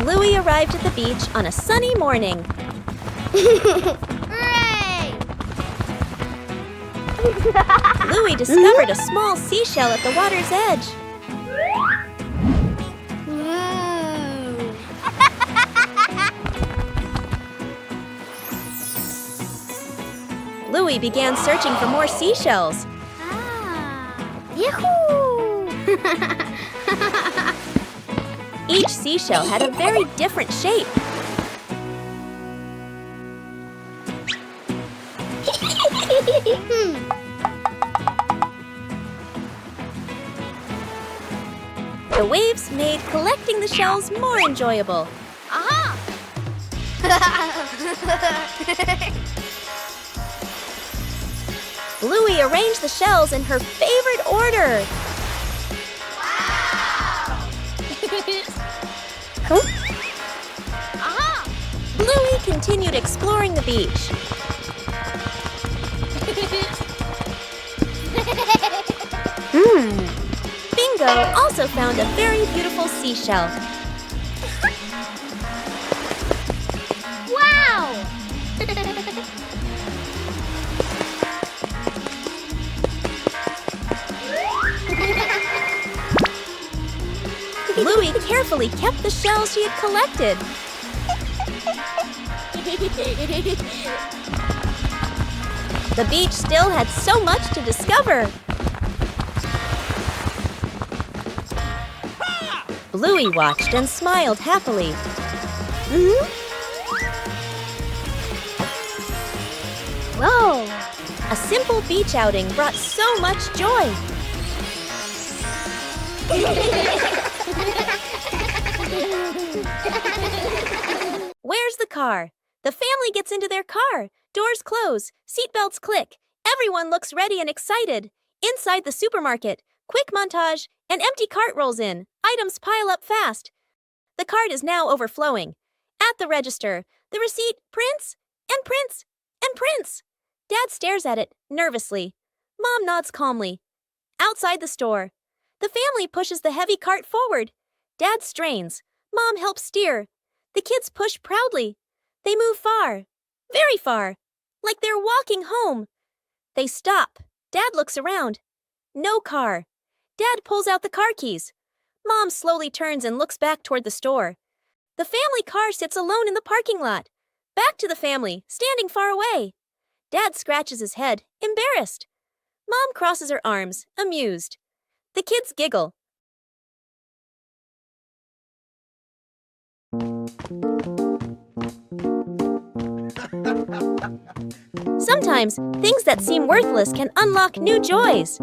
Bluey arrived at the beach on a sunny morning. Hooray! Bluey discovered a small seashell at the water's edge. Whoa! Bluey began searching for more seashells. Yahoo! Each seashell had a very different shape. The waves made collecting the shells more enjoyable. Aha! Bluey arranged the shells in her favorite order. Wow! Aha! Bluey continued exploring the beach. Bingo also found a very beautiful seashell. Wow! Bluey carefully kept the shells she had collected. The beach still had so much to discover. Bluey watched and smiled happily. Whoa! A simple beach outing brought so much joy. Where's the car? The family gets into their car. Doors close. Seatbelts click. Everyone looks ready and excited. Inside the supermarket, quick montage, an empty cart rolls in. Items pile up fast. The cart is now overflowing. At the register, the receipt prints and prints and prints. Dad stares at it nervously. Mom nods calmly. Outside the store, the family pushes the heavy cart forward. Dad strains. Mom helps steer. The kids push proudly. They move far, very far, like they're walking home. They stop. Dad looks around. No car. Dad pulls out the car keys. Mom slowly turns and looks back toward the store. The family car sits alone in the parking lot. Back to the family, standing far away. Dad scratches his head, embarrassed. Mom crosses her arms, amused. The kids giggle. Sometimes, things that seem worthless can unlock new joys.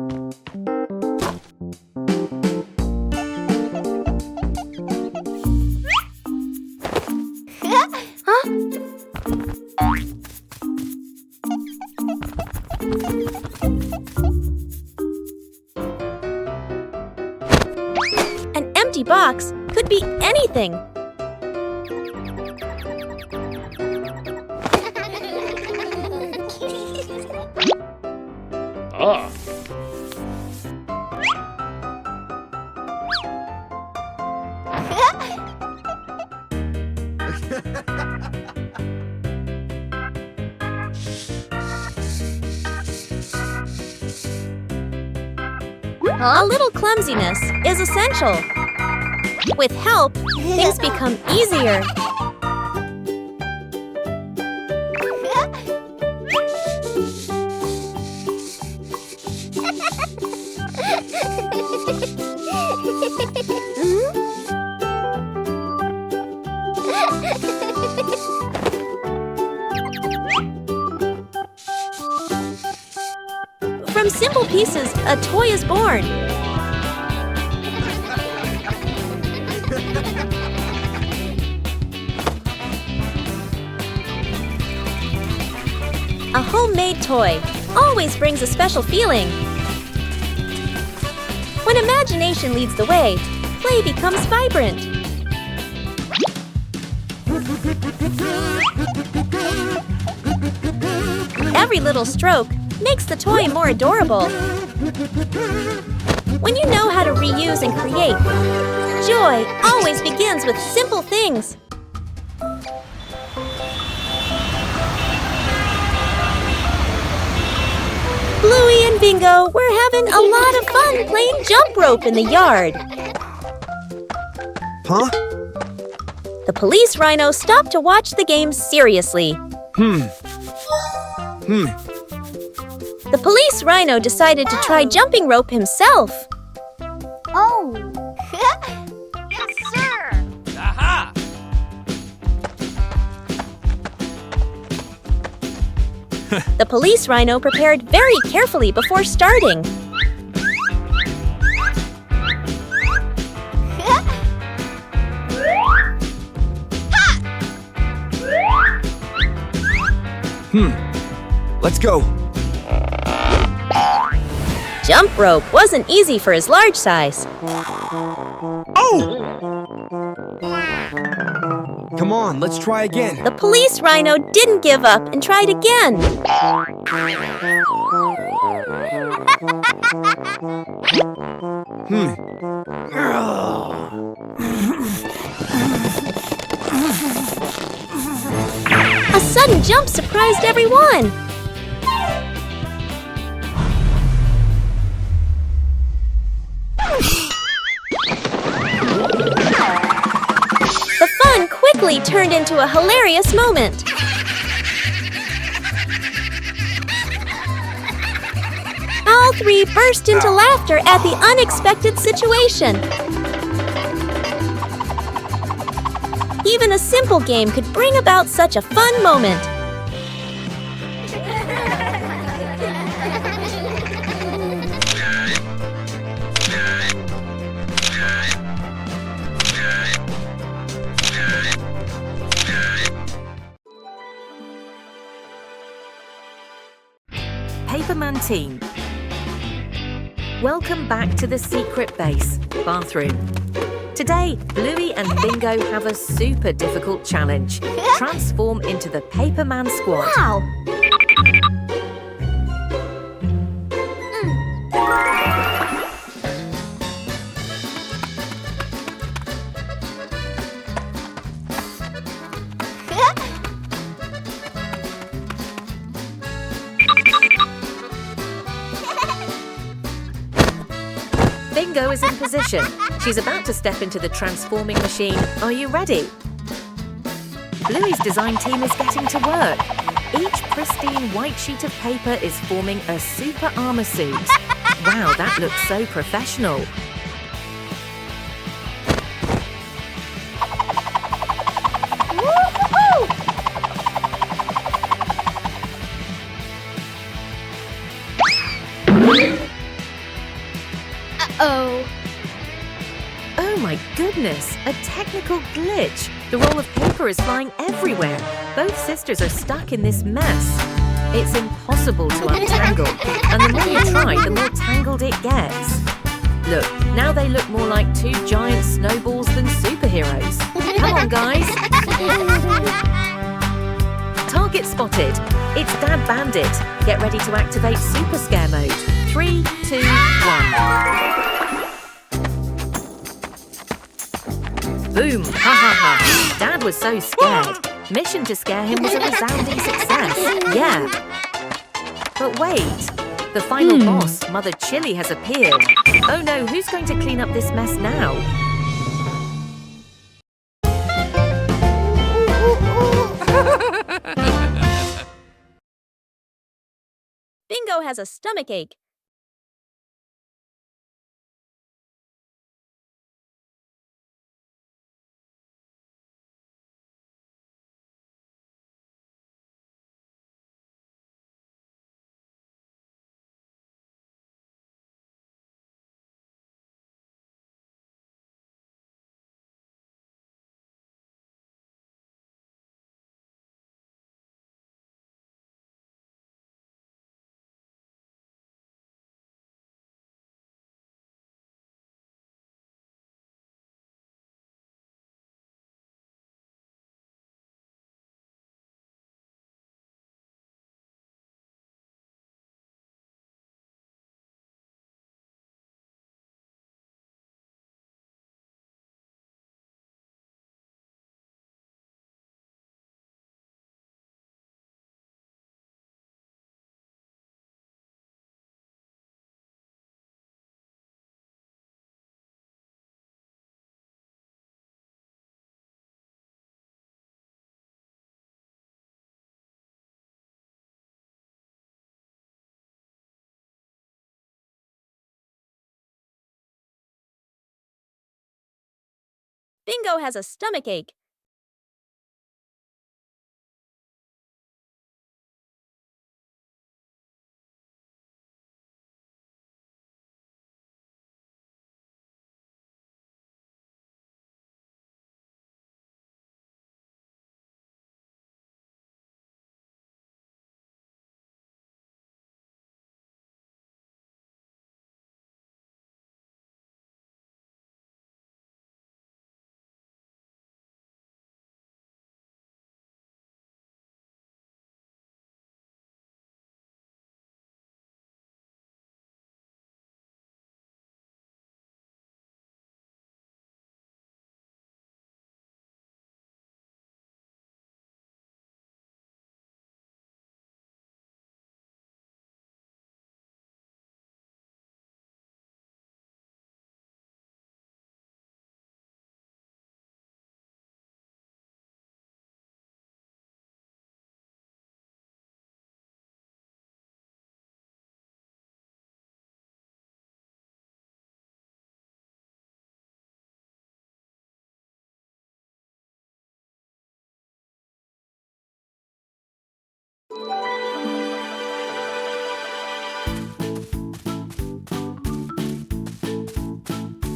An empty box could be anything. A little clumsiness is essential. With help, things become easier. From simple pieces, a toy is born. A homemade toy always brings a special feeling. When imagination leads the way, play becomes vibrant. Every little stroke makes the toy more adorable. When you know how to reuse and create, Joy always begins with simple things. Bluey and Bingo were having a lot of fun playing jump rope in the yard. Huh? The police rhino stopped to watch the game seriously. The police rhino decided to try jumping rope himself. Oh. Yes, sir. Aha! The police rhino prepared very carefully before starting. Let's go. Jump rope wasn't easy for his large size. Oh! Come on, let's try again. The police rhino didn't give up and tried again. A sudden jump surprised everyone. The fun quickly turned into a hilarious moment. All three burst into laughter at the unexpected situation. Even a simple game could bring about such a fun moment. Paperman team, welcome back to the secret base bathroom. Today, Bluey and Bingo have a super difficult challenge. Transform into the Paperman squad. Wow. Bingo is in position. She's about to step into the transforming machine. Are you ready? Bluey's design team is getting to work. Each pristine white sheet of paper is forming a super armor suit. Wow, that looks so professional. Uh-oh. Oh my goodness, a technical glitch. The roll of paper is flying everywhere. Both sisters are stuck in this mess. It's impossible to untangle, and the more you try, the more tangled it gets. Look, now they look more like two giant snowballs than superheroes. Come on, guys. Target spotted. It's Dad Bandit. Get ready to activate Super Scare Mode. 3, 2, 1. Boom! Ha ha ha! Dad was so scared. Mission to scare him was a resounding success. Yeah. But wait. The final boss, Mother Chili, has appeared. Oh no, who's going to clean up this mess now? Bingo has a stomachache. Bingo has a stomachache.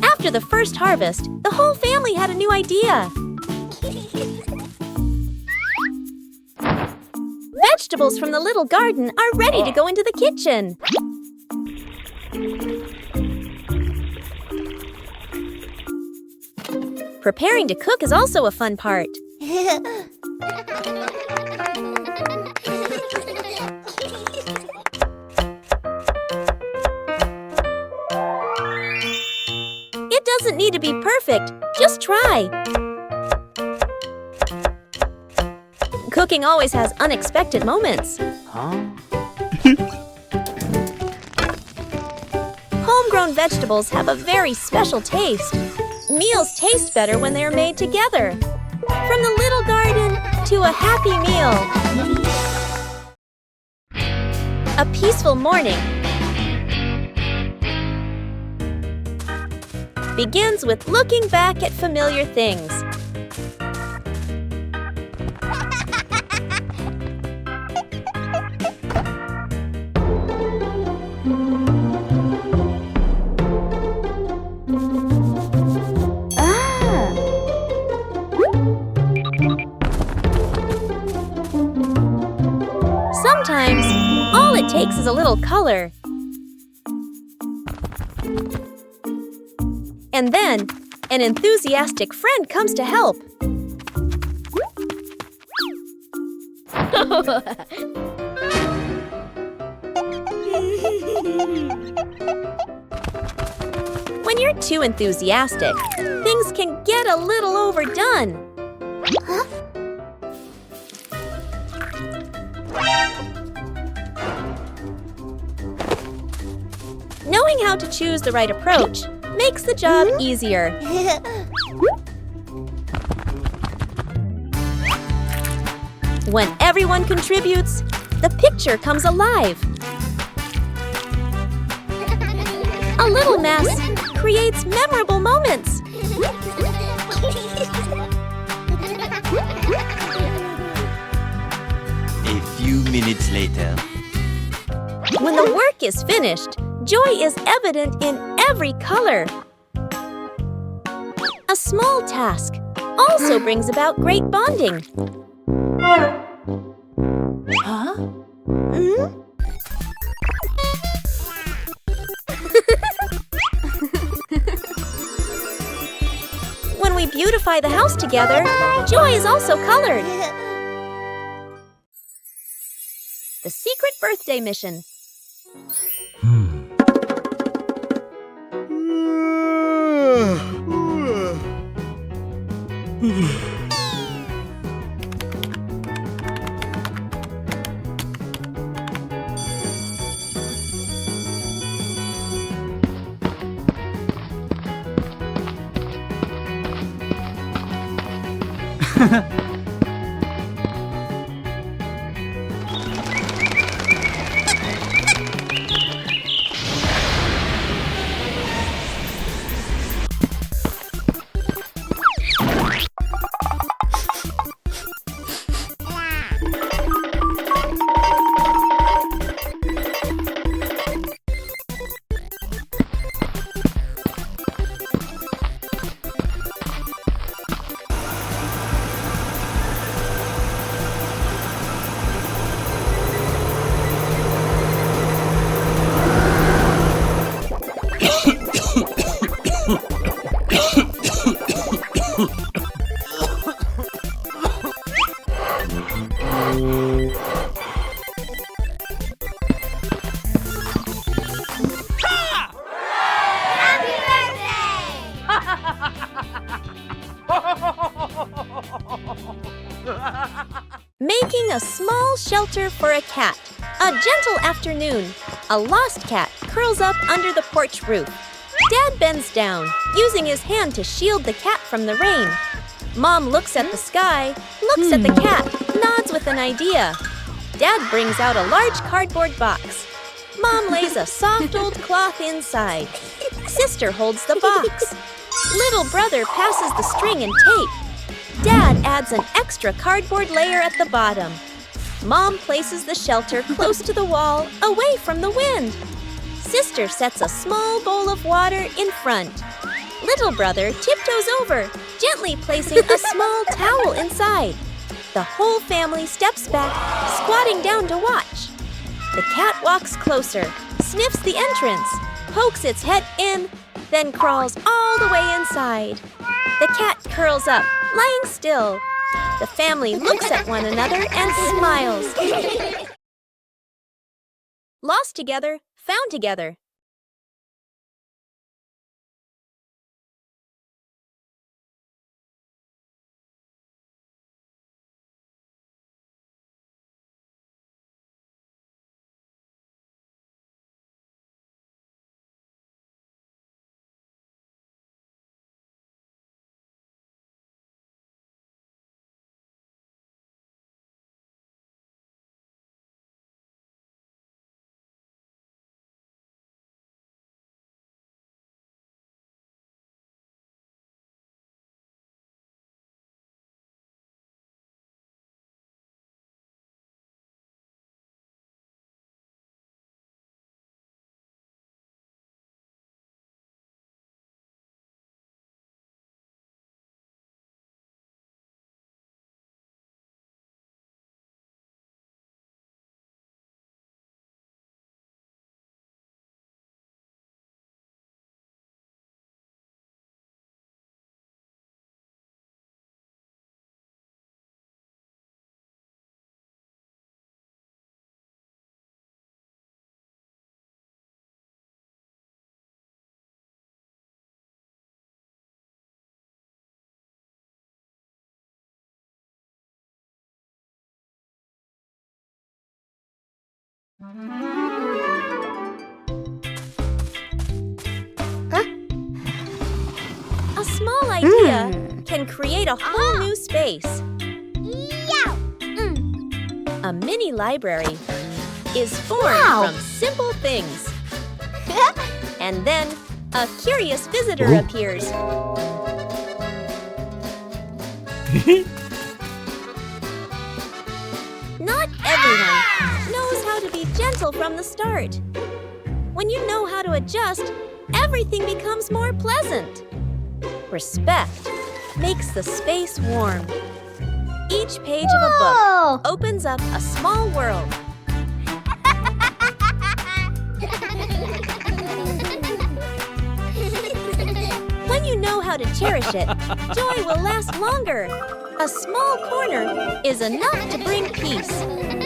After the first harvest, the whole family had a new idea. Vegetables from the little garden are ready to go into the kitchen. Preparing to cook is also a fun part. It doesn't need to be perfect, just try. Cooking always has unexpected moments. Homegrown vegetables have a very special taste. Meals taste better when they are made together. From the little garden to a happy meal. A peaceful morning begins with looking back at familiar things. Sometimes, all it takes is a little color. And then, an enthusiastic friend comes to help. When you're too enthusiastic, things can get a little overdone. Knowing how to choose the right approach makes the job easier. When everyone contributes, the picture comes alive. A little mess creates memorable moments. A few minutes later. When the work is finished, joy is evident in every color. A small task also brings about great bonding. Huh? When we beautify the house together, joy is also colored. The secret birthday mission. Making a small shelter for a cat. A gentle afternoon. A lost cat curls up under the porch roof. Dad bends down, using his hand to shield the cat from the rain. Mom looks at the sky, looks at the cat, nods with an idea. Dad brings out a large cardboard box. Mom lays a soft old cloth inside. Sister holds the box. Little brother passes the string and tape. Dad adds an extra cardboard layer at the bottom. Mom places the shelter close to the wall, away from the wind. Sister sets a small bowl of water in front. Little brother tiptoes over, gently placing a small towel inside. The whole family steps back, squatting down to watch. The cat walks closer, sniffs the entrance, pokes its head in, then crawls all the way inside. The cat curls up, lying still. The family looks at one another and smiles. Lost together, found together. A small idea can create a whole new space. A mini library is formed from simple things. And then a curious visitor appears. Not everyone knows how to be gentle from the start. When you know how to adjust, everything becomes more pleasant. Respect makes the space warm. Each page of a book opens up a small world. When you know how to cherish it, joy will last longer. A small corner is enough to bring peace.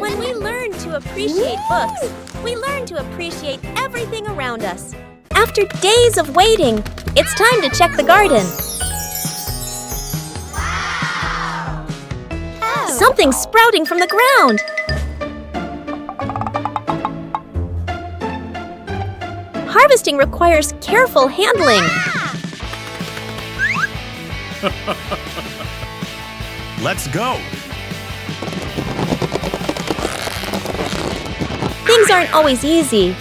When we learn to appreciate books, we learn to appreciate everything around us. After days of waiting, it's time to check the garden. Something's sprouting from the ground. Harvesting requires careful handling. Let's go. Things aren't always easy.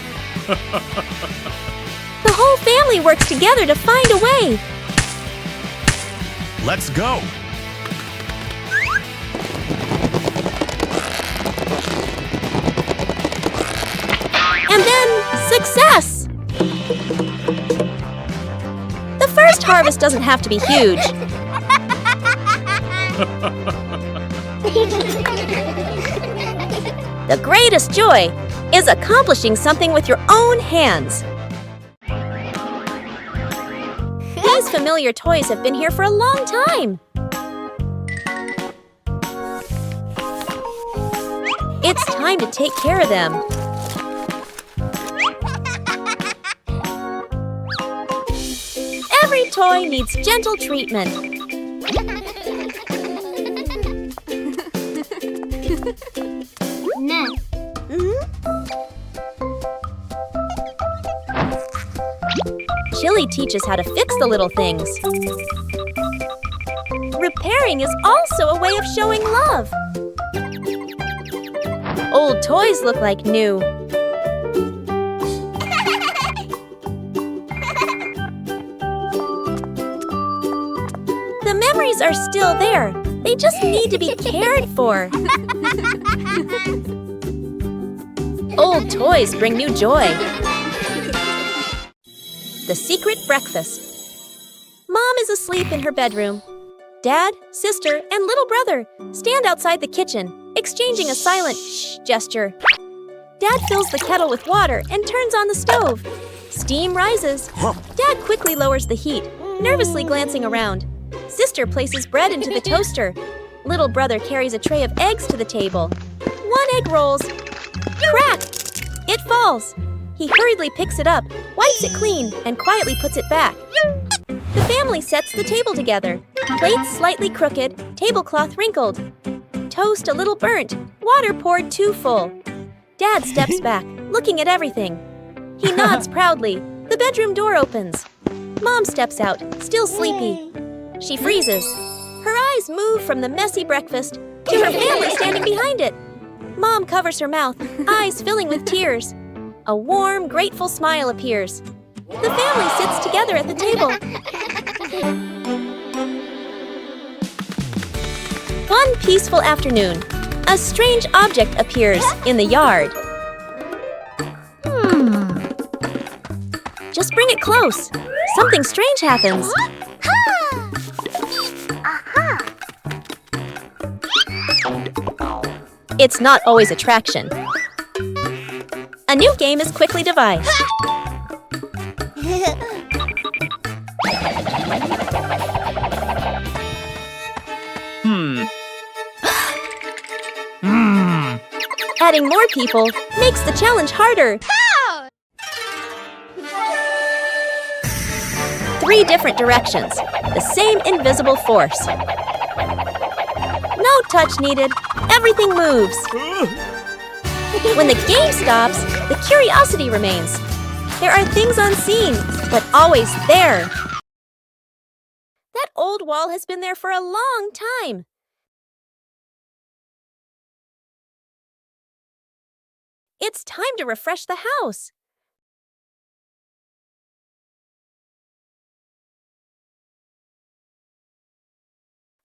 The whole family works together to find a way. Let's go. And then, success! The first harvest doesn't have to be huge. The greatest joy is accomplishing something with your own hands. These familiar toys have been here for a long time. It's time to take care of them. Every toy needs gentle treatment. Ne? Chili teaches how to fix the little things. Repairing is also a way of showing love. Old toys look like new. The memories are still there. They just need to be cared for. Old toys bring new joy. The secret breakfast. Mom is asleep in her bedroom. Dad, sister, and little brother stand outside the kitchen, exchanging a silent shh gesture. Dad fills the kettle with water and turns on the stove. Steam rises. Dad quickly lowers the heat, nervously glancing around. Sister places bread into the toaster. Little brother carries a tray of eggs to the table. One egg rolls. Crack! It falls. He hurriedly picks it up, wipes it clean, and quietly puts it back. The family sets the table together. Plates slightly crooked, tablecloth wrinkled. Toast a little burnt, water poured too full. Dad steps back, looking at everything. He nods proudly. The bedroom door opens. Mom steps out, still sleepy. She freezes. Her eyes move from the messy breakfast to her family standing behind it. Mom covers her mouth, eyes filling with tears. A warm, grateful smile appears. The family sits together at the table. One peaceful afternoon, a strange object appears in the yard. Just bring it close. Something strange happens. It's not always attraction. A new game is quickly devised. Adding more people makes the challenge harder. 3 different directions, the same invisible force. No touch needed, everything moves. When the game stops, the curiosity remains. There are things unseen, but always there. That old wall has been there for a long time. It's time to refresh the house.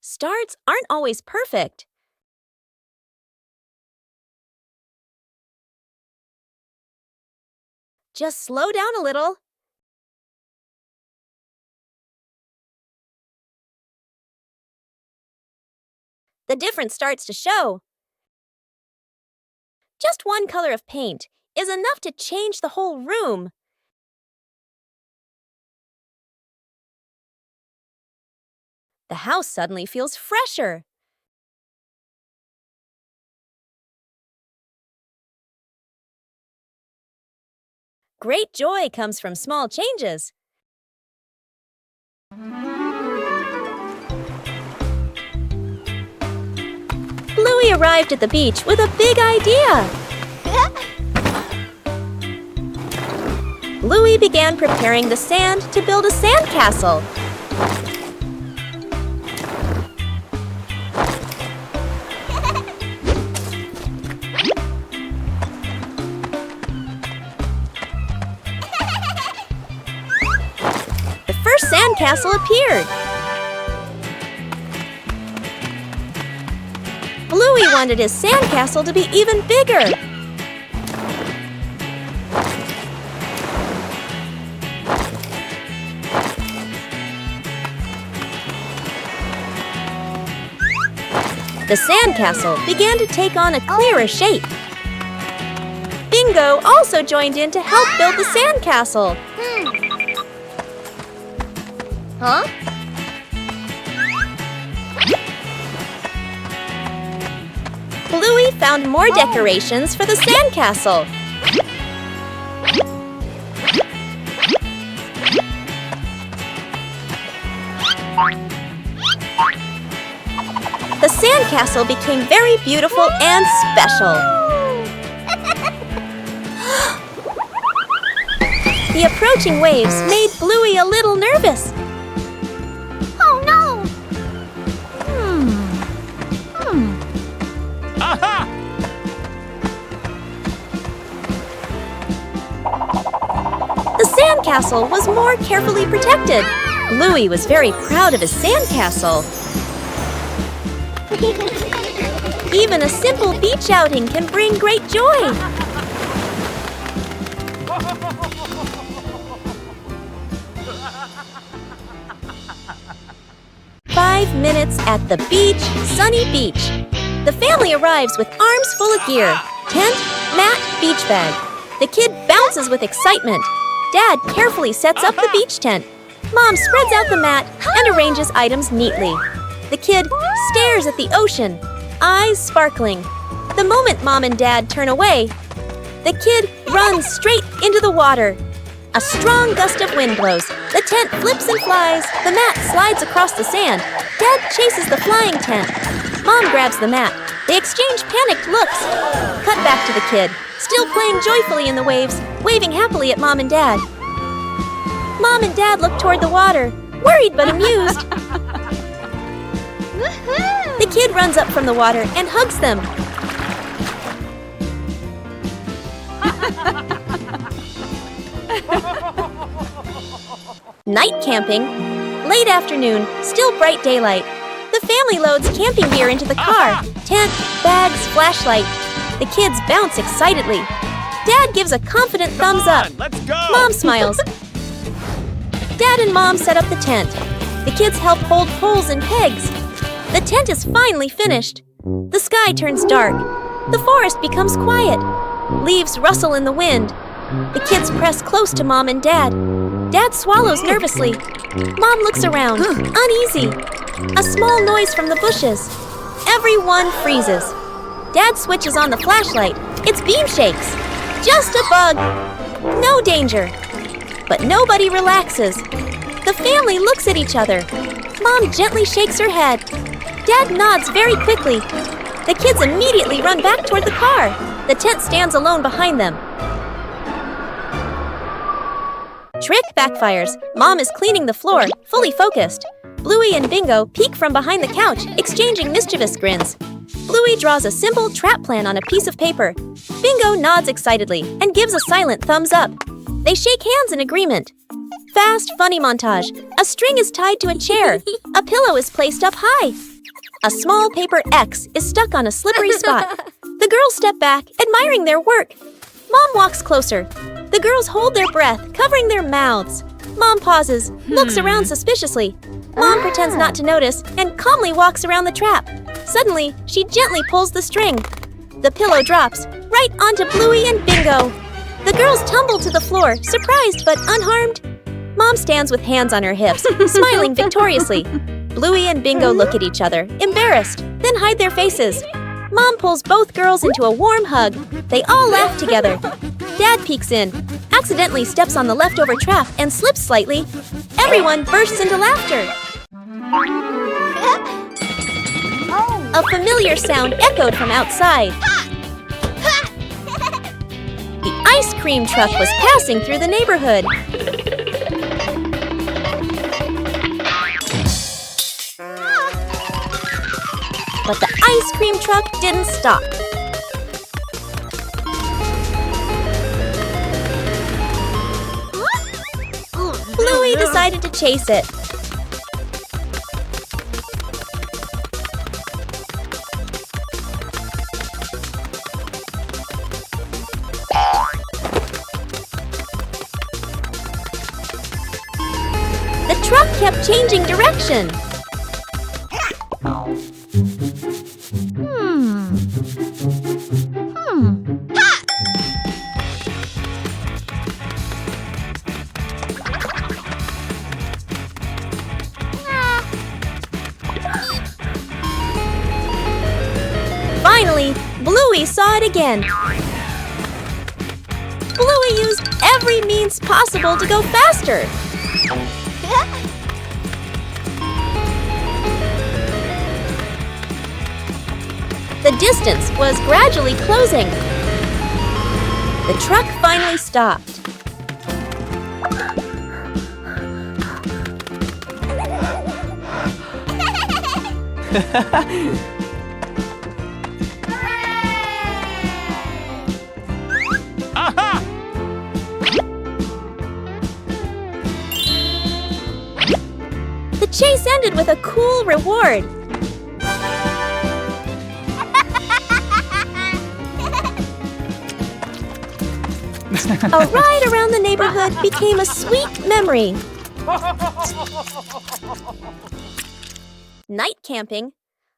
Starts aren't always perfect. Just slow down a little. The difference starts to show. Just one color of paint is enough to change the whole room. The house suddenly feels fresher. Great joy comes from small changes. Bluey arrived at the beach with a big idea. Bluey began preparing the sand to build a sandcastle. The first sandcastle appeared. Bluey wanted his sandcastle to be even bigger. The sandcastle began to take on a clearer shape. Bingo also joined in to help build the sandcastle. Huh? Bluey found more decorations for the sandcastle. The sandcastle became very beautiful and special. The approaching waves made Bluey a little nervous. Oh no! Aha! The sandcastle was more carefully protected. Bluey was very proud of his sandcastle. Even a simple beach outing can bring great joy. Five minutes at the beach, sunny beach. The family arrives with arms full of gear. Tent, mat, beach bag. The kid bounces with excitement. Dad carefully sets up the beach tent. Mom spreads out the mat and arranges items neatly. The kid stares at the ocean, eyes sparkling. The moment Mom and Dad turn away, the kid runs straight into the water. A strong gust of wind blows. The tent flips and flies. The mat slides across the sand. Dad chases the flying tent. Mom grabs the mat. They exchange panicked looks. Cut back to the kid, still playing joyfully in the waves, waving happily at Mom and Dad. Mom and Dad look toward the water, worried but amused. The kid runs up from the water and hugs them. Night camping. Late afternoon, still bright daylight. The family loads camping gear into the car. Tent, bags, flashlight. The kids bounce excitedly. Dad gives a confident thumbs up. Let's go! Mom smiles. Dad and Mom set up the tent. The kids help hold poles and pegs. The tent is finally finished. The sky turns dark. The forest becomes quiet. Leaves rustle in the wind. The kids press close to Mom and Dad. Dad swallows nervously. Mom looks around, uneasy. A small noise from the bushes. Everyone freezes. Dad switches on the flashlight. Its beam shakes. Just a bug. No danger. But nobody relaxes. The family looks at each other. Mom gently shakes her head. Dad nods very quickly. The kids immediately run back toward the car. The tent stands alone behind them. Trick backfires. Mom is cleaning the floor, fully focused. Bluey and Bingo peek from behind the couch, exchanging mischievous grins. Bluey draws a simple trap plan on a piece of paper. Bingo nods excitedly and gives a silent thumbs up. They shake hands in agreement. Fast, funny montage. A string is tied to a chair. A pillow is placed up high. A small paper X is stuck on a slippery spot. The girls step back, admiring their work. Mom walks closer. The girls hold their breath, covering their mouths. Mom pauses, looks around suspiciously. Mom pretends not to notice and calmly walks around the trap. Suddenly, she gently pulls the string. The pillow drops right onto Bluey and Bingo. The girls tumble to the floor, surprised but unharmed. Mom stands with hands on her hips, smiling victoriously. Bluey and Bingo look at each other, embarrassed, then hide their faces. Mom pulls both girls into a warm hug. They all laugh together. Dad peeks in, accidentally steps on the leftover trap and slips slightly. Everyone bursts into laughter. A familiar sound echoed from outside. The ice cream truck was passing through the neighborhood. But the ice cream truck didn't stop. Bluey decided to chase it. The truck kept changing direction. Finally, Bluey saw it again. Bluey used every means possible to go faster. The distance was gradually closing. The truck finally stopped. Aha! The chase ended with a cool reward. A ride around the neighborhood became a sweet memory. Night camping.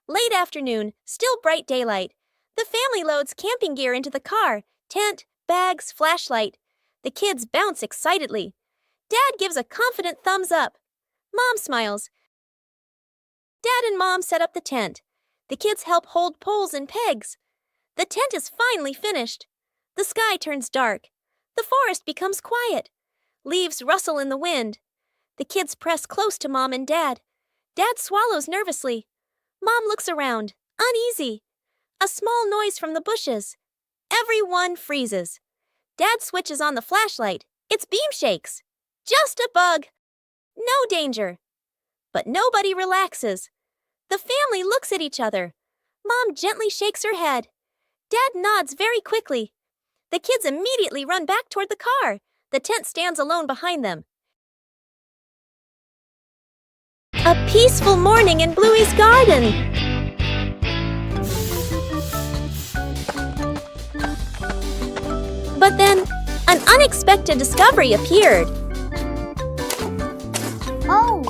Late afternoon, still bright daylight. The family loads camping gear into the car. Tent, bags, flashlight. The kids bounce excitedly. Dad gives a confident thumbs up. Mom smiles. Dad and Mom set up the tent. The kids help hold poles and pegs. The tent is finally finished. The sky turns dark. The forest becomes quiet. Leaves rustle in the wind. The kids press close to Mom and Dad. Dad swallows nervously. Mom looks around, uneasy. A small noise from the bushes. Everyone freezes. Dad switches on the flashlight. Its beam shakes. Just a bug. No danger. But nobody relaxes. The family looks at each other. Mom gently shakes her head. Dad nods very quickly. The kids immediately run back toward the car. The tent stands alone behind them. A peaceful morning in Bluey's garden. But then, an unexpected discovery appeared. Oh.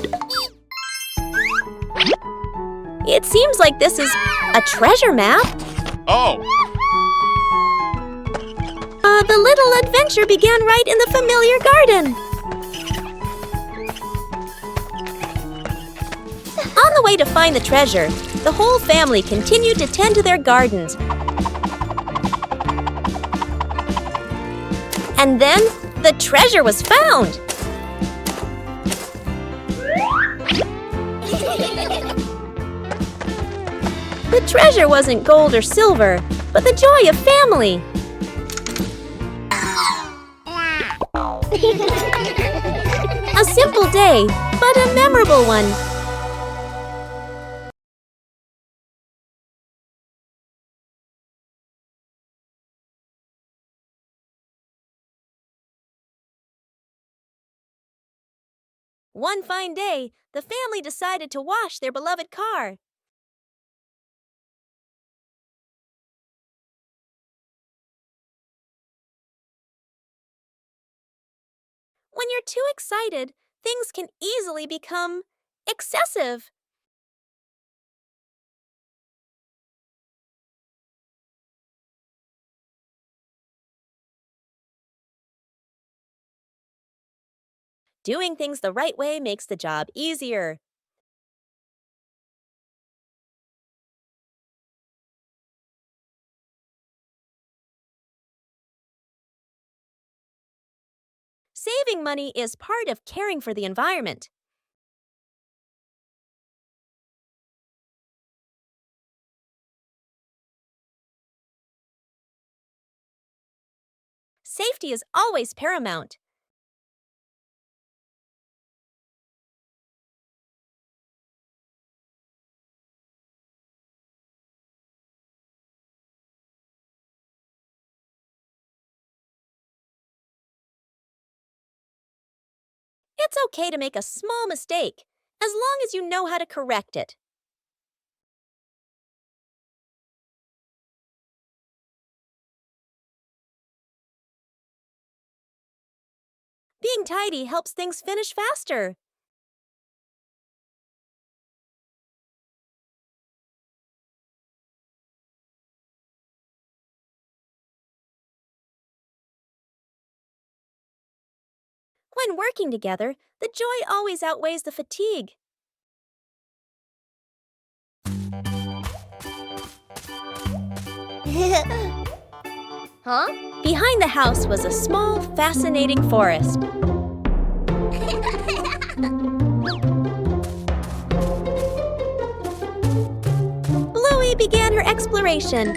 It seems like this is a treasure map. Oh! The little adventure began right in the familiar garden. On the way to find the treasure, the whole family continued to tend to their gardens. And then, the treasure was found. The treasure wasn't gold or silver, but the joy of family. A simple day, but a memorable one. One fine day, the family decided to wash their beloved car. When you're too excited, things can easily become excessive. Doing things the right way makes the job easier. Saving money is part of caring for the environment. Safety is always paramount. It's okay to make a small mistake, as long as you know how to correct it. Being tidy helps things finish faster. When working together, the joy always outweighs the fatigue. Huh? Behind the house was a small, fascinating forest. Bluey began her exploration exploration.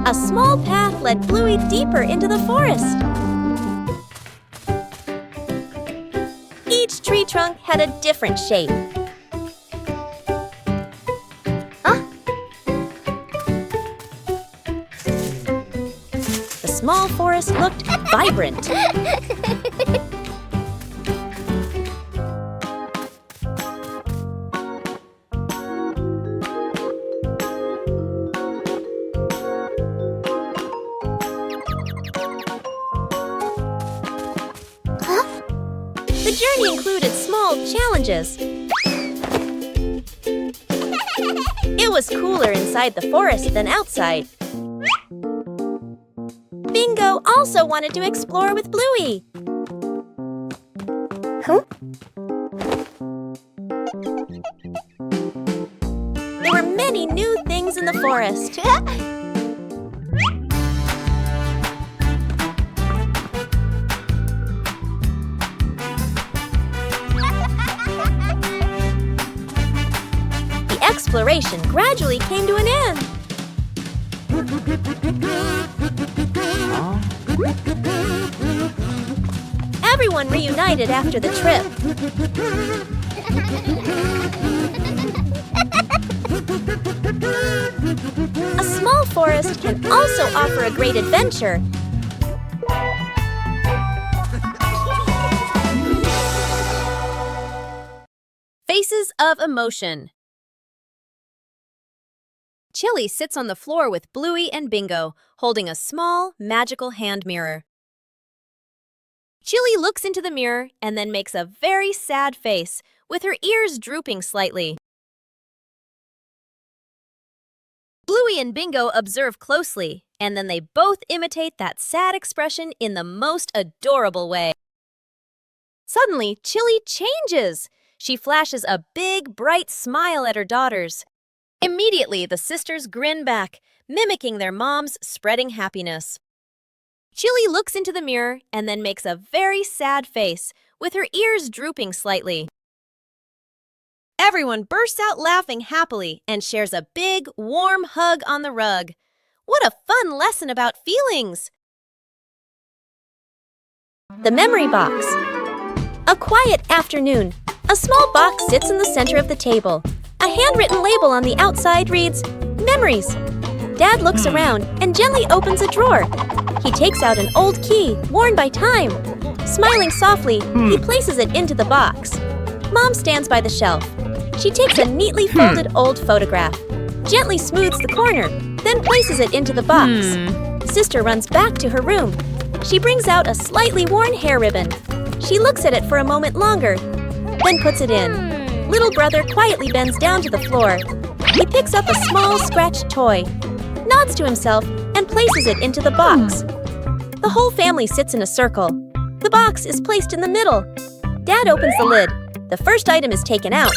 A small path led Bluey deeper into the forest. Each tree trunk had a different shape. The small forest looked vibrant. The journey included small challenges. It was cooler inside the forest than outside. Bingo also wanted to explore with Bluey. There were many new things in the forest. The exploration gradually came to an end. Everyone reunited after the trip. A small forest can also offer a great adventure. Faces of emotion. Chili sits on the floor with Bluey and Bingo, holding a small, magical hand mirror. Chili looks into the mirror and then makes a very sad face, with her ears drooping slightly. Bluey and Bingo observe closely, and then they both imitate that sad expression in the most adorable way. Suddenly, Chili changes. She flashes a big, bright smile at her daughters. Immediately, the sisters grin back, mimicking their mom's spreading happiness. Chili looks into the mirror and then makes a very sad face, with her ears drooping slightly. Everyone bursts out laughing happily and shares a big, warm hug on the rug. What a fun lesson about feelings! The memory box. A quiet afternoon. A small box sits in the center of the table. A handwritten label on the outside reads, "Memories." Dad looks around and gently opens a drawer. He takes out an old key, worn by time. Smiling softly, he places it into the box. Mom stands by the shelf. She takes a neatly folded old photograph, gently smooths the corner, then places it into the box. Sister runs back to her room. She brings out a slightly worn hair ribbon. She looks at it for a moment longer, then puts it in. Little brother quietly bends down to the floor. He picks up a small scratched toy, nods to himself, and places it into the box. The whole family sits in a circle. The box is placed in the middle. Dad opens the lid. The first item is taken out.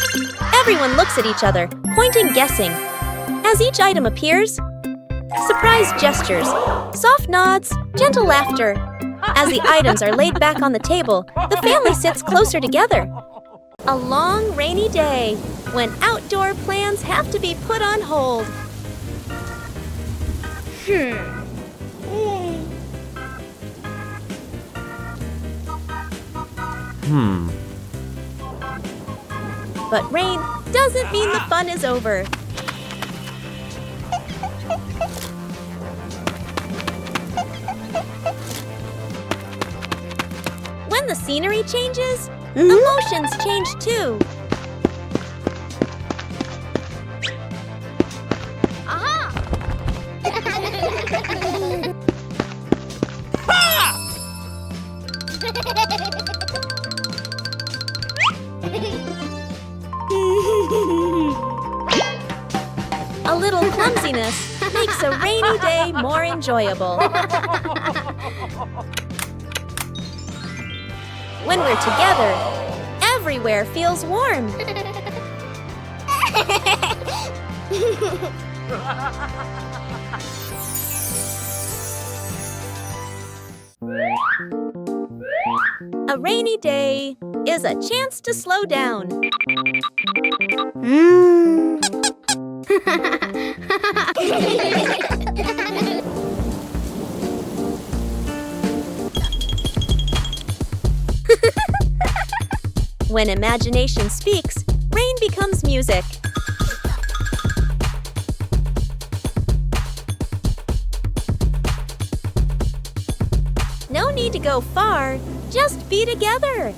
Everyone looks at each other, pointing, guessing. As each item appears, surprise gestures, soft nods, gentle laughter. As the items are laid back on the table, the family sits closer together. A long, rainy day, when outdoor plans have to be put on hold. But rain doesn't mean the fun is over. When the scenery changes, emotions change too. A little clumsiness makes a rainy day more enjoyable. When we're together, everywhere feels warm. A rainy day is a chance to slow down. When imagination speaks, rain becomes music. No need to go far, just be together.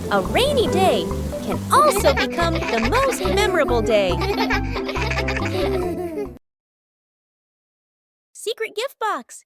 A rainy day can also become the most memorable day. Secret gift box.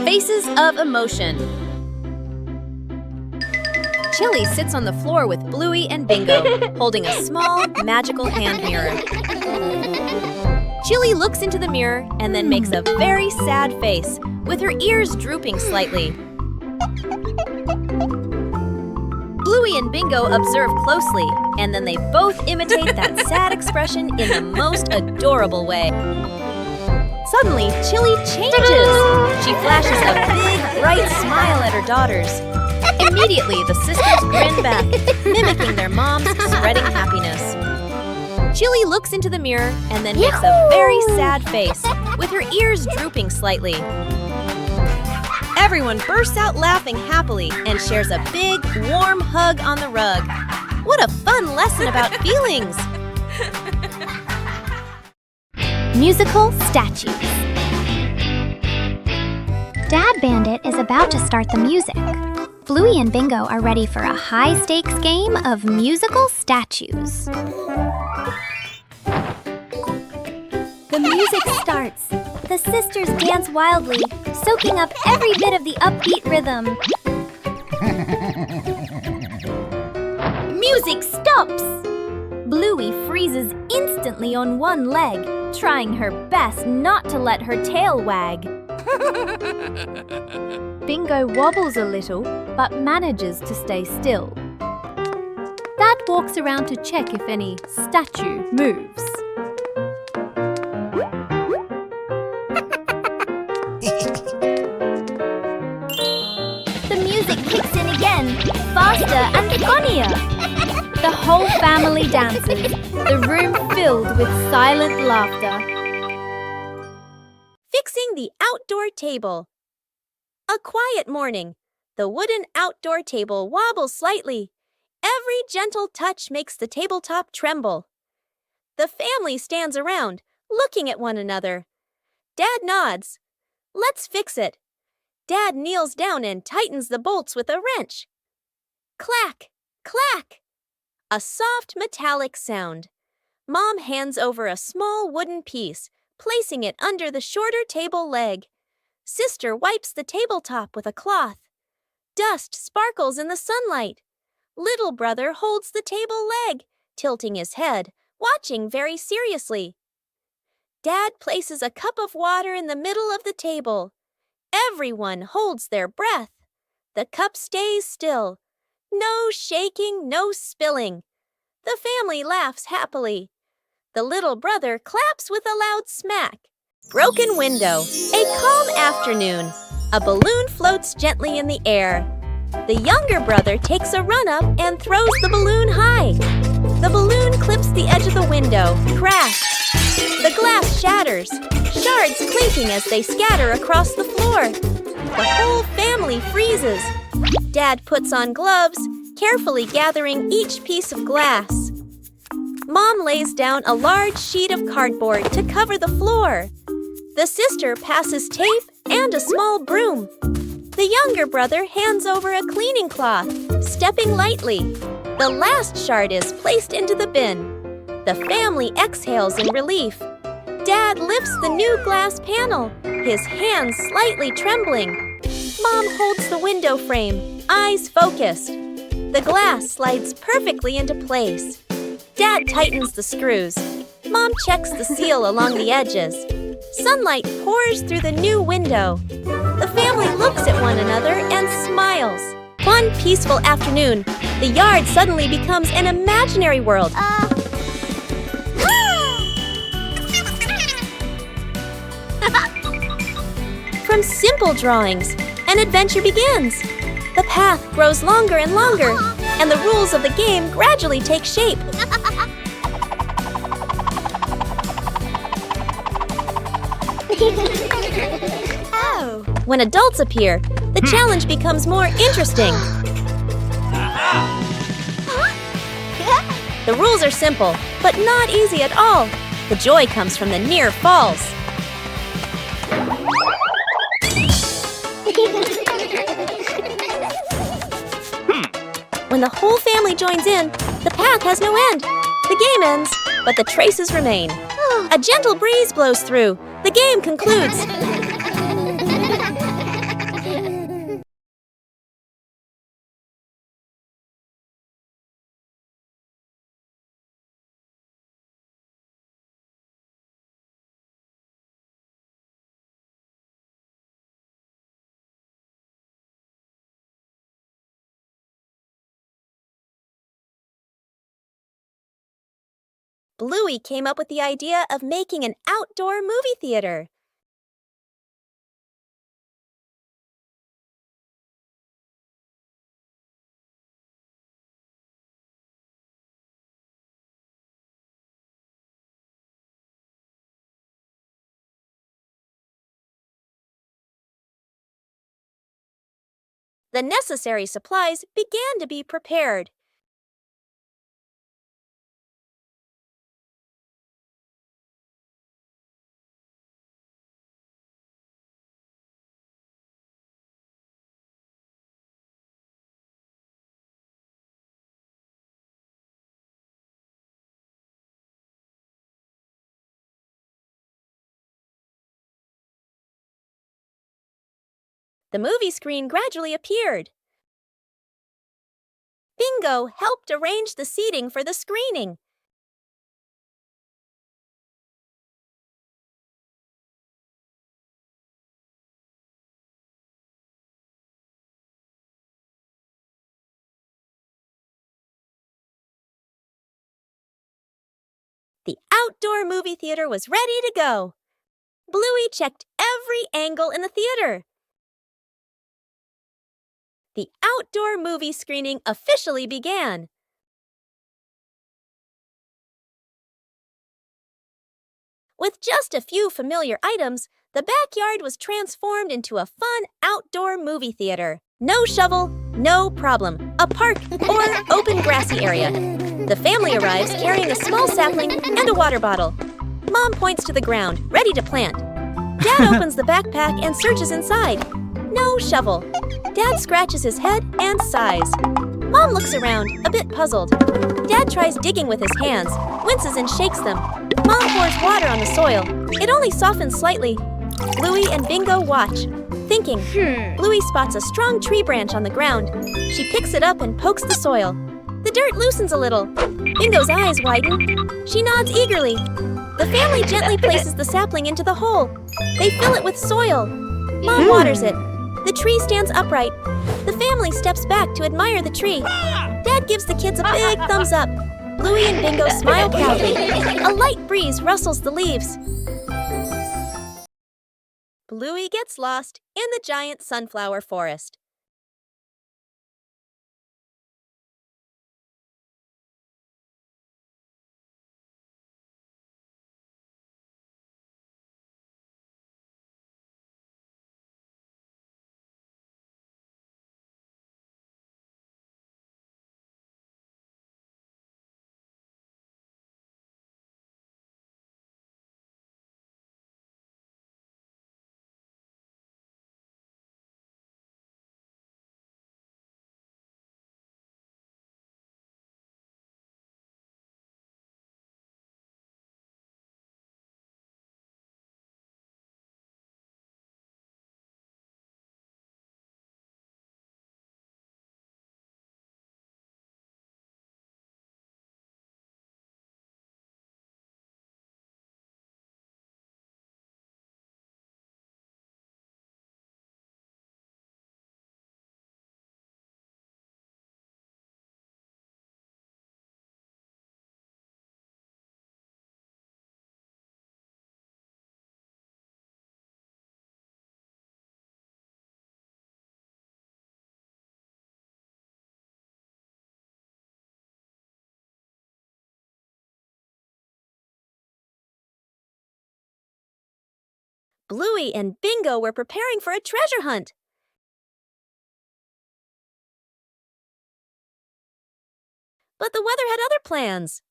Faces of emotion. Chili sits on the floor with Bluey and Bingo, holding a small, magical hand mirror. Chili looks into the mirror and then makes a very sad face, with her ears drooping slightly. Bluey and Bingo observe closely, and then they both imitate that sad expression in the most adorable way. Suddenly, Chili changes. She flashes a big, bright smile at her daughters. Immediately, the sisters grin back, mimicking their mom's spreading happiness. Chili looks into the mirror and then makes a very sad face, with her ears drooping slightly. Everyone bursts out laughing happily and shares a big, warm hug on the rug. What a fun lesson about feelings! Musical statues. Dad Bandit is about to start the music. Bluey and Bingo are ready for a high-stakes game of musical statues. The music starts. The sisters dance wildly, soaking up every bit of the upbeat rhythm. Music stops! Bluey freezes instantly on one leg, trying her best not to let her tail wag. Bingo wobbles a little, but manages to stay still. Dad walks around to check if any statue moves. The music kicks in again, faster and funnier. The whole family dances, the room filled with silent laughter. Fixing the outdoor table. A quiet morning. The wooden outdoor table wobbles slightly. Every gentle touch makes the tabletop tremble. The family stands around, looking at one another. Dad nods. Let's fix it. Dad kneels down and tightens the bolts with a wrench. Clack, clack. A soft metallic sound. Mom hands over a small wooden piece, placing it under the shorter table leg. Sister wipes the tabletop with a cloth. Dust sparkles in the sunlight. Little brother holds the table leg, tilting his head, watching very seriously. Dad places a cup of water in the middle of the table. Everyone holds their breath. The cup stays still. No shaking, no spilling. The family laughs happily. The little brother claps with a loud smack. Broken window. A calm afternoon. A balloon floats gently in the air. The younger brother takes a run up and throws the balloon high. The balloon clips the edge of the window. Crash! The glass shatters, shards clinking as they scatter across the floor. The whole family freezes. Dad puts on gloves, carefully gathering each piece of glass. Mom lays down a large sheet of cardboard to cover the floor. The sister passes tape and a small broom. The younger brother hands over a cleaning cloth, stepping lightly. The last shard is placed into the bin. The family exhales in relief. Dad lifts the new glass panel, his hands slightly trembling. Mom holds the window frame, eyes focused. The glass slides perfectly into place. Dad tightens the screws. Mom checks the seal along the edges. Sunlight pours through the new window. The family looks at one another and smiles. One peaceful afternoon, the yard suddenly becomes an imaginary world. From simple drawings, an adventure begins. The path grows longer and longer, and the rules of the game gradually take shape. When adults appear, the challenge becomes more interesting. The rules are simple, but not easy at all. The joy comes from the near falls. When the whole family joins in, the path has no end. The game ends, but the traces remain. A gentle breeze blows through. The game concludes. Bluey came up with the idea of making an outdoor movie theater. The necessary supplies began to be prepared. The movie screen gradually appeared. Bingo helped arrange the seating for the screening. The outdoor movie theater was ready to go. Bluey checked every angle in the theater. The outdoor movie screening officially began. With just a few familiar items, the backyard was transformed into a fun outdoor movie theater. No shovel, no problem. A park or open grassy area. The family arrives carrying a small sapling and a water bottle. Mom points to the ground, ready to plant. Dad opens the backpack and searches inside. No shovel. Dad scratches his head and sighs. Mom looks around, a bit puzzled. Dad tries digging with his hands, winces and shakes them. Mom pours water on the soil. It only softens slightly. Bluey and Bingo watch, thinking. Bluey spots a strong tree branch on the ground. She picks it up and pokes the soil. The dirt loosens a little. Bingo's eyes widen. She nods eagerly. The family gently places the sapling into the hole. They fill it with soil. Mom waters it. The tree stands upright. The family steps back to admire the tree. Dad gives the kids a big thumbs up. Bluey and Bingo smile proudly. A light breeze rustles the leaves. Bluey gets lost in the giant sunflower forest. Bluey and Bingo were preparing for a treasure hunt. But the weather had other plans.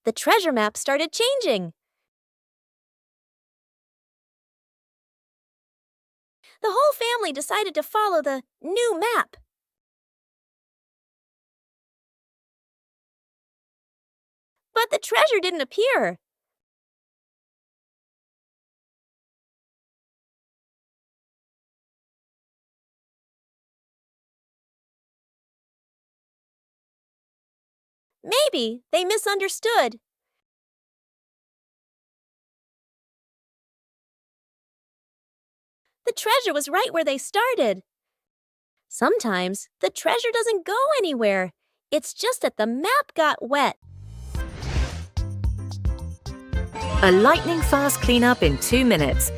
The treasure map started changing. The whole family decided to follow the new map. But the treasure didn't appear. Maybe they misunderstood. The treasure was right where they started. Sometimes the treasure doesn't go anywhere. It's just that the map got wet. A lightning-fast cleanup in 2 minutes.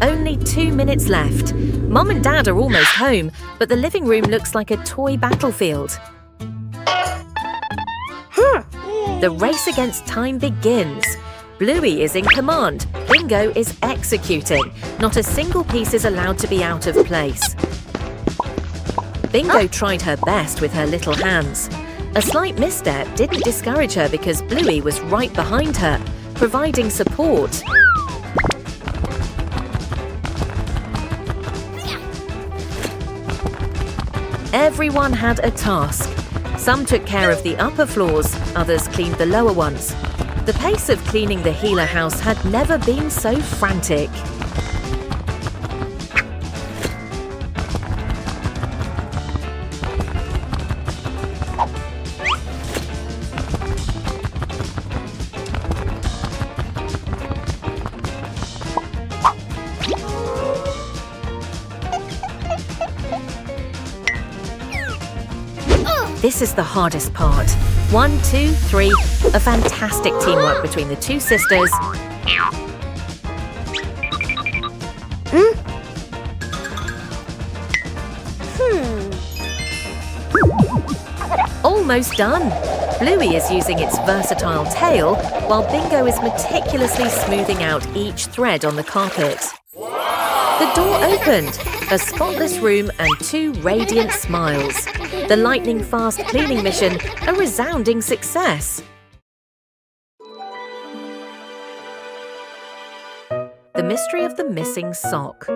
Only 2 minutes left. Mom and Dad are almost home, but the living room looks like a toy battlefield. The race against time begins. Bluey is in command. Bingo is executing. Not a single piece is allowed to be out of place. Bingo tried her best with her little hands. A slight misstep didn't discourage her because Bluey was right behind her, providing support. Everyone had a task. Some took care of the upper floors, others cleaned the lower ones. The pace of cleaning the Healer house had never been so frantic. This is the hardest part. 1, 2, 3. A fantastic teamwork between the two sisters. Almost done. Bluey is using its versatile tail, while Bingo is meticulously smoothing out each thread on the carpet. The door opened. A spotless room and 2 radiant smiles. The lightning-fast cleaning mission, a resounding success. The mystery of the missing sock.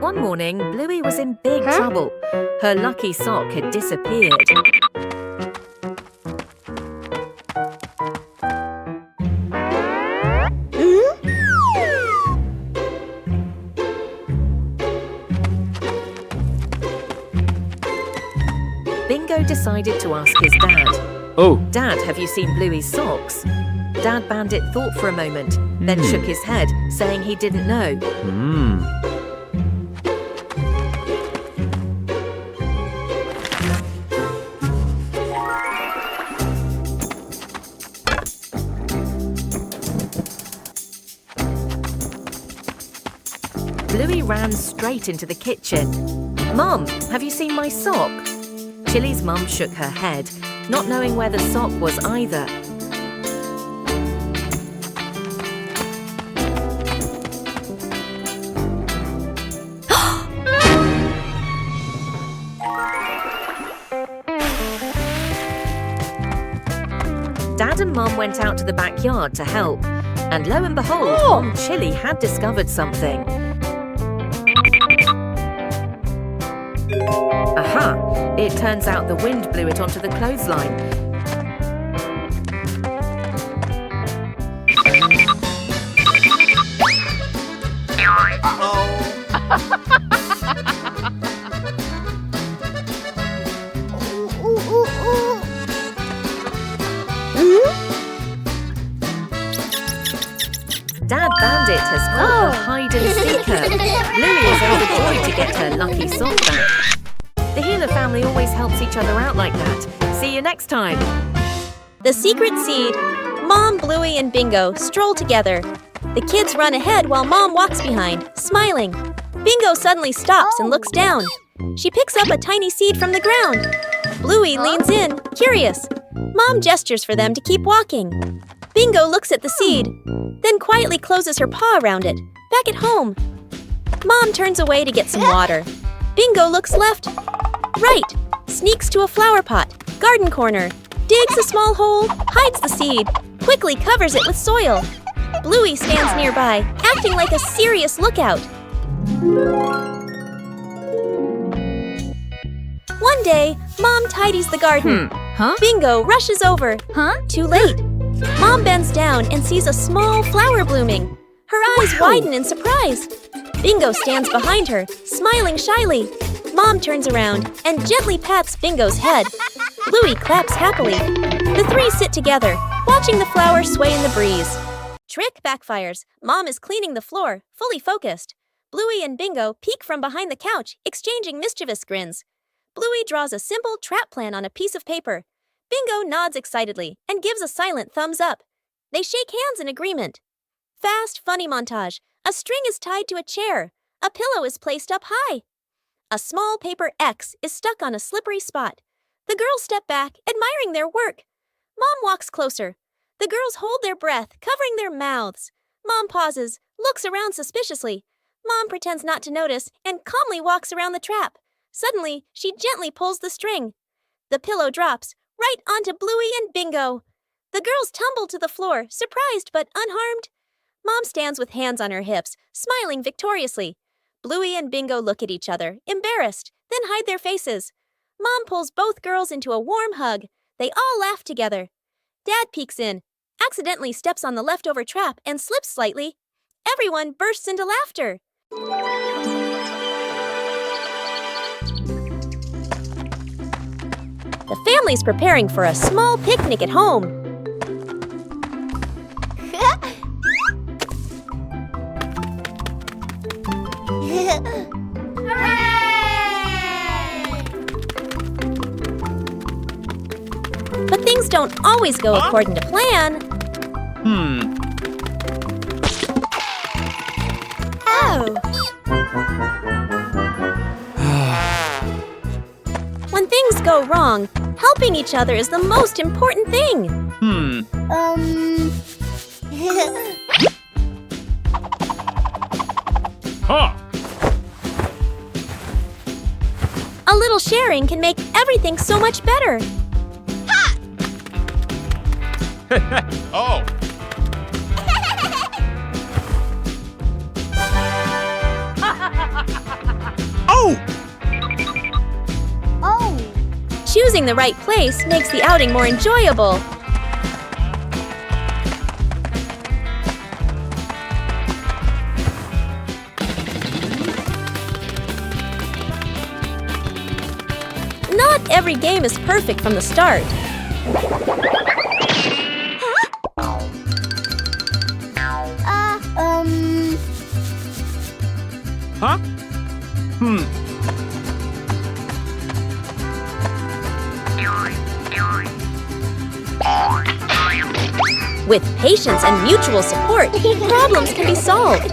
One morning, Bluey was in big trouble. Her lucky sock had disappeared. Bingo decided to ask his dad. Oh, Dad, have you seen Bluey's socks? Dad Bandit thought for a moment, then shook his head, saying he didn't know. Bluey ran straight into the kitchen. Mum, have you seen my sock? Chili's mum shook her head, not knowing where the sock was either. Dad and Mum went out to the backyard to help, and lo and behold, Mum Chili had discovered something. Aha! It turns out the wind blew it onto the clothesline. Dad Bandit has caught the hide-and-seeker. Bluey is overjoyed to get her lucky sock back. The Healer family always helps each other out like that. See you next time. The secret seed. Mom, Bluey, and Bingo stroll together. The kids run ahead while Mom walks behind, smiling. Bingo suddenly stops and looks down. She picks up a tiny seed from the ground. Bluey leans in, curious. Mom gestures for them to keep walking. Bingo looks at the seed, then quietly closes her paw around it. Back at home. Mom turns away to get some water. Bingo looks left, right, sneaks to a flower pot, garden corner, digs a small hole, hides the seed, quickly covers it with soil. Bluey stands nearby, acting like a serious lookout. One day, Mom tidies the garden. Bingo rushes over. Too late. Mom bends down and sees a small flower blooming. Her eyes widen in surprise. Bingo stands behind her, smiling shyly. Mom turns around and gently pats Bingo's head. Bluey claps happily. The three sit together, watching the flower sway in the breeze. Trick backfires. Mom is cleaning the floor, fully focused. Bluey and Bingo peek from behind the couch, exchanging mischievous grins. Bluey draws a simple trap plan on a piece of paper. Bingo nods excitedly and gives a silent thumbs up. They shake hands in agreement. Fast, funny montage. A string is tied to a chair. A pillow is placed up high. A small paper X is stuck on a slippery spot. The girls step back, admiring their work. Mom walks closer. The girls hold their breath, covering their mouths. Mom pauses, looks around suspiciously. Mom pretends not to notice and calmly walks around the trap. Suddenly, she gently pulls the string. The pillow drops right onto Bluey and Bingo. The girls tumble to the floor, surprised but unharmed. Mom stands with hands on her hips, smiling victoriously. Bluey and Bingo look at each other, embarrassed, then hide their faces. Mom pulls both girls into a warm hug. They all laugh together. Dad peeks in, accidentally steps on the leftover trap and slips slightly. Everyone bursts into laughter. The family's preparing for a small picnic at home. But things don't always go according to plan. Oh. When things go wrong, helping each other is the most important thing. A little sharing can make everything so much better. Oh. Choosing the right place makes the outing more enjoyable. Not Not every game is perfect from the start. Huh? With patience and mutual support, problems can be solved.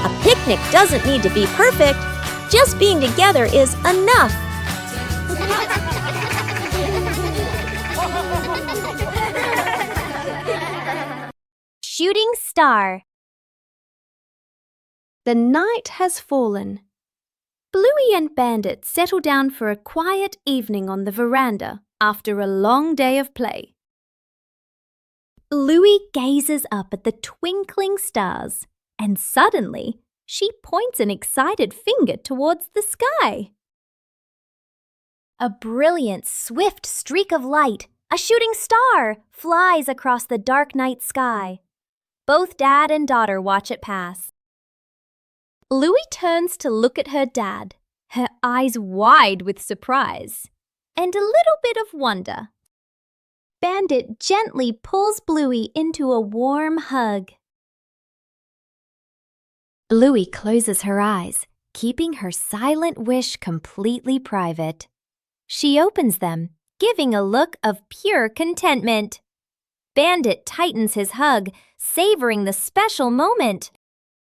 A picnic doesn't need to be perfect. Just being together is enough. Shooting star. The night has fallen. Bluey and Bandit settle down for a quiet evening on the veranda after a long day of play. Bluey gazes up at the twinkling stars, and suddenly she points an excited finger towards the sky. A brilliant, swift streak of light, a shooting star, flies across the dark night sky. Both dad and daughter watch it pass. Bluey turns to look at her dad, her eyes wide with surprise and a little bit of wonder. Bandit gently pulls Bluey into a warm hug. Bluey closes her eyes, keeping her silent wish completely private. She opens them, giving a look of pure contentment. Bandit tightens his hug, savoring the special moment.